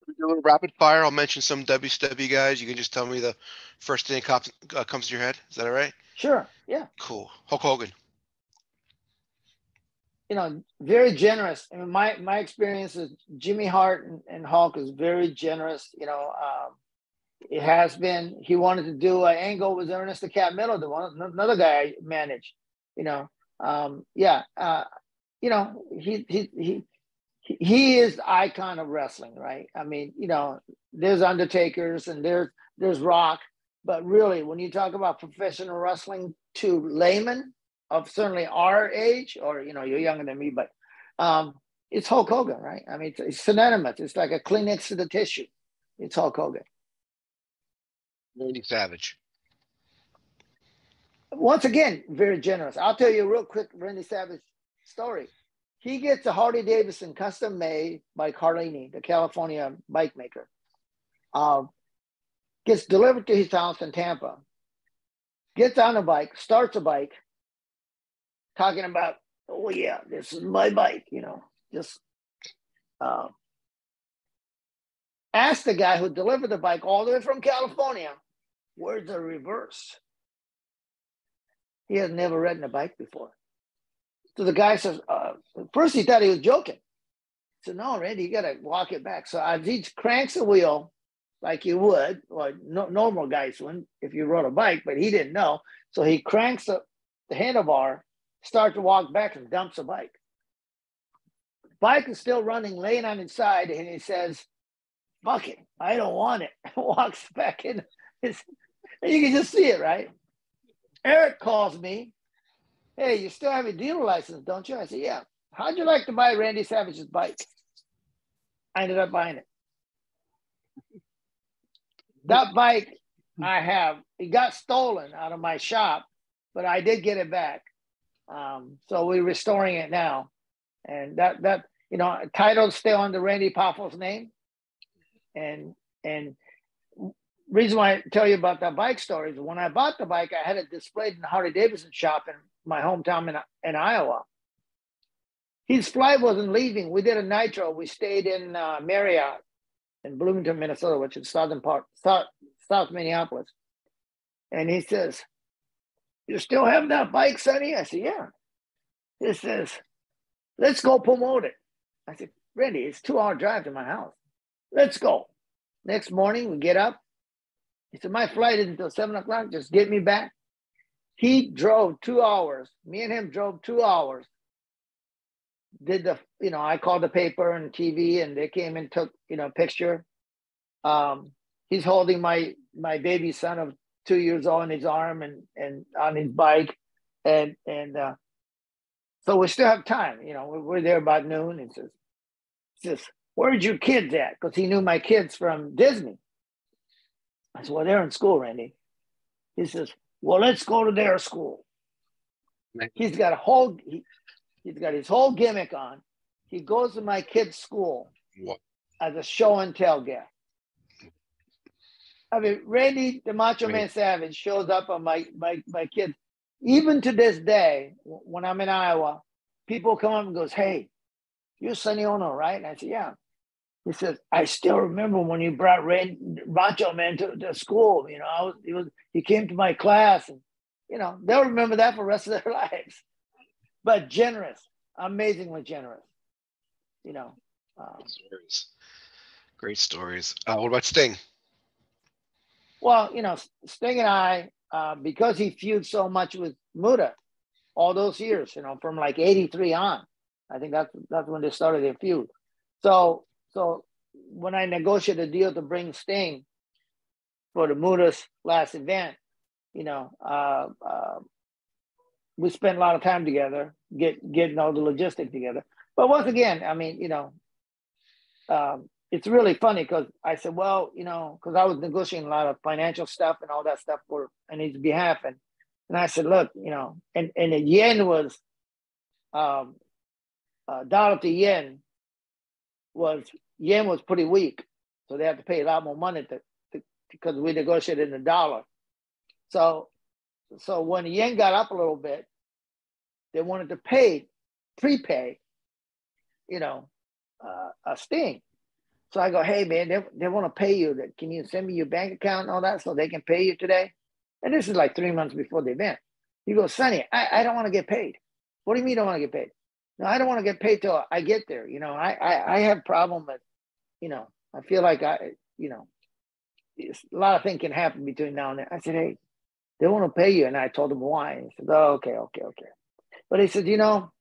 Do a little rapid fire. I'll mention some WCW guys. You can just tell me the first thing that comes to your head. Is that all right? Sure. Yeah. Cool. Hulk Hogan. Very generous. I mean, my experience is Jimmy Hart and Hulk is very generous. It has been. He wanted to do an angle with Ernest the Cat Miller, another guy I managed. Yeah. He is the icon of wrestling, right? I mean, there's Undertakers and there's Rock, but really, when you talk about professional wrestling to laymen of certainly our age, or you're younger than me, but it's Hulk Hogan, right? I mean, it's synonymous. It's like a Kleenex to the tissue. It's Hulk Hogan. Randy Savage. Once again, very generous. I'll tell you a real quick Randy Savage story. He gets a Harley Davidson custom made by Carlini, the California bike maker. Gets delivered to his house in Tampa. Gets on a bike, starts a bike, talking about, oh yeah, this is my bike, just asked the guy who delivered the bike all the way from California, where's the reverse? He has never ridden a bike before. So the guy says, first he thought he was joking. He said, no, Randy, you got to walk it back. So as he cranks the wheel like you would, or normal guys wouldn't if you rode a bike, but he didn't know. So he cranks the handlebar, starts to walk back and dumps the bike. Bike is still running, laying on its side, and he says, fuck it, I don't want it. Walks back in. And you can just see it, right? Eric calls me. Hey, you still have a dealer license, don't you? I said, yeah. How'd you like to buy Randy Savage's bike? I ended up buying it. That bike I have, it got stolen out of my shop, but I did get it back. So we're restoring it now. And that title's still under Randy Poffel's name. And reason why I tell you about that bike story is when I bought the bike, I had it displayed in the Harley Davidson shop in my hometown in Iowa. His flight wasn't leaving. We did a nitro. We stayed in Marriott in Bloomington, Minnesota, which is southern part, South Minneapolis. And he says, you still have that bike, Sonny? I said, yeah. He says, let's go promote it. I said, Randy, it's a 2-hour drive to my house. Let's go. Next morning, we get up. He said, my flight isn't until 7 o'clock. Just get me back. He drove 2 hours. Me and him drove 2 hours. Did I called the paper and TV, and they came and took, picture. He's holding my baby son of 2 years old in his arm and on his bike. And so we still have time. We're there about noon. And says, where's your kids at? Because he knew my kids from Disney. I said, well, they're in school, Randy. He says, well, let's go to their school. He's got his whole gimmick on. He goes to my kid's school as a show and tell guest. I mean, Randy, the Macho Man Savage, shows up on my kids. Even to this day, when I'm in Iowa, people come up and goes, hey, you're Sonny Onoo, right? And I said, yeah. He says, I still remember when you brought Macho Man to school. He came to my class, and they'll remember that for the rest of their lives. But generous, amazingly generous. Great stories. What about Sting? Well, Sting and I, because he feuded so much with Muta all those years, from like 83 on. I think that's when they started their feud. So when I negotiated a deal to bring Sting for the Muta's last event, we spent a lot of time together, getting all the logistics together. But once again, I mean, it's really funny because I said, well, because I was negotiating a lot of financial stuff and all that stuff on his behalf. And I said, look, and the yen was, dollar to yen was pretty weak. So they had to pay a lot more money because we negotiated in the dollar. So when the yen got up a little bit, they wanted to prepay, a Sting. So I go, hey man, they want to pay you. Can you send me your bank account and all that so they can pay you today? And this is like 3 months before the event. He goes, Sonny, I don't want to get paid. What do you mean you don't want to get paid? No, I don't want to get paid till I get there. You know, I have problem with, you know, I feel like you know, a lot of things can happen between now and then. I said, hey, they want to pay you. And I told him why. And he said, oh, okay. But he said, you know,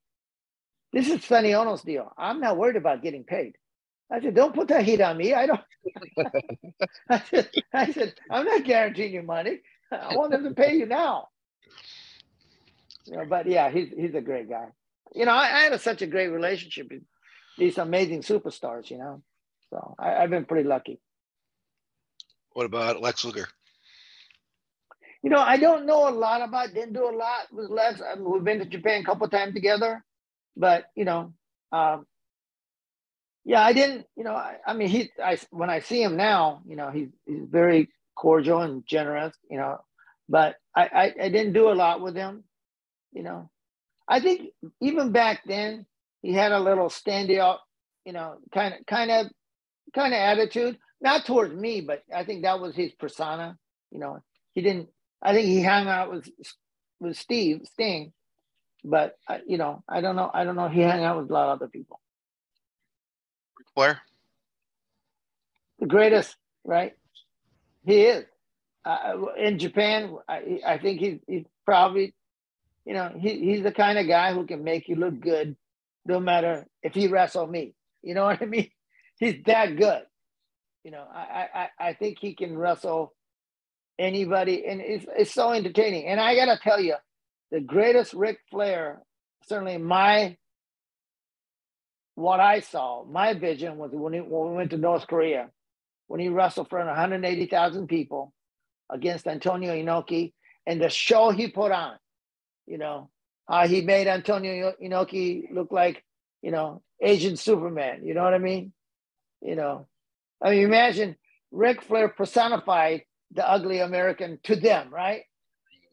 this is Sonny Onoo's deal. I'm not worried about getting paid. I said, don't put that heat on me. I don't. I said, I'm not guaranteeing you money. I want them to pay you now. You know, but yeah, he's a great guy. You know, I had such a great relationship with these amazing superstars, you know. So I've been pretty lucky. What about Lex Luger? You know, I don't know a lot about, didn't do a lot with Lex. I mean, we've been to Japan a couple of times together, but, you know, yeah, I didn't, you know, I mean, when I see him now, you know, he's very cordial and generous, you know, but I didn't do a lot with him, you know. I think even back then he had a little standout, you know, kind of attitude, not towards me, but I think that was his persona, you know. I think he hung out with Sting, but you know, I don't know. He hung out with a lot of other people. Flair? The greatest, right? He is. In Japan, I think he's probably, you know, he's the kind of guy who can make you look good no matter if he wrestled me. You know what I mean? He's that good. You know, I think he can wrestle anybody, and it's so entertaining. And I got to tell you, the greatest Ric Flair, certainly what I saw, my vision was when we went to North Korea, when he wrestled for 180,000 people against Antonio Inoki, and the show he put on, you know, he made Antonio Inoki look like, you know, Asian Superman. You know what I mean? You know, I mean, imagine Ric Flair personified the ugly American to them, right?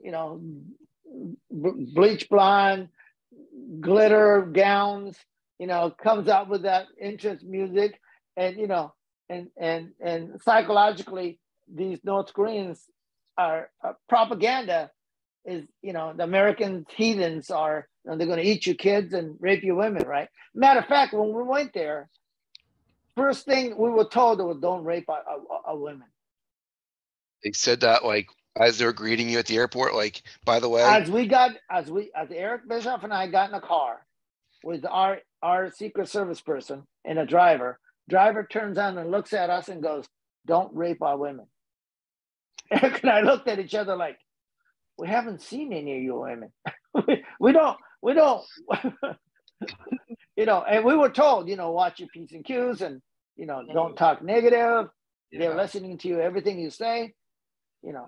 You know, bleach blonde, glitter gowns, you know, comes out with that entrance music, and you know, and psychologically, these North Koreans are propaganda is, you know, the American heathens are, you know, they're going to eat your kids and rape your women, right? Matter of fact, when we went there, first thing we were told was don't rape a women. They said that like as they were greeting you at the airport, like, by the way. As Eric Bischoff and I got in a car with our Secret Service person and a driver turns on and looks at us and goes, don't rape our women. Eric and I looked at each other like, we haven't seen any of you women. we don't, you know, and we were told, you know, watch your P's and Q's and, you know, don't talk negative. Yeah. They're listening to you, everything you say, you know.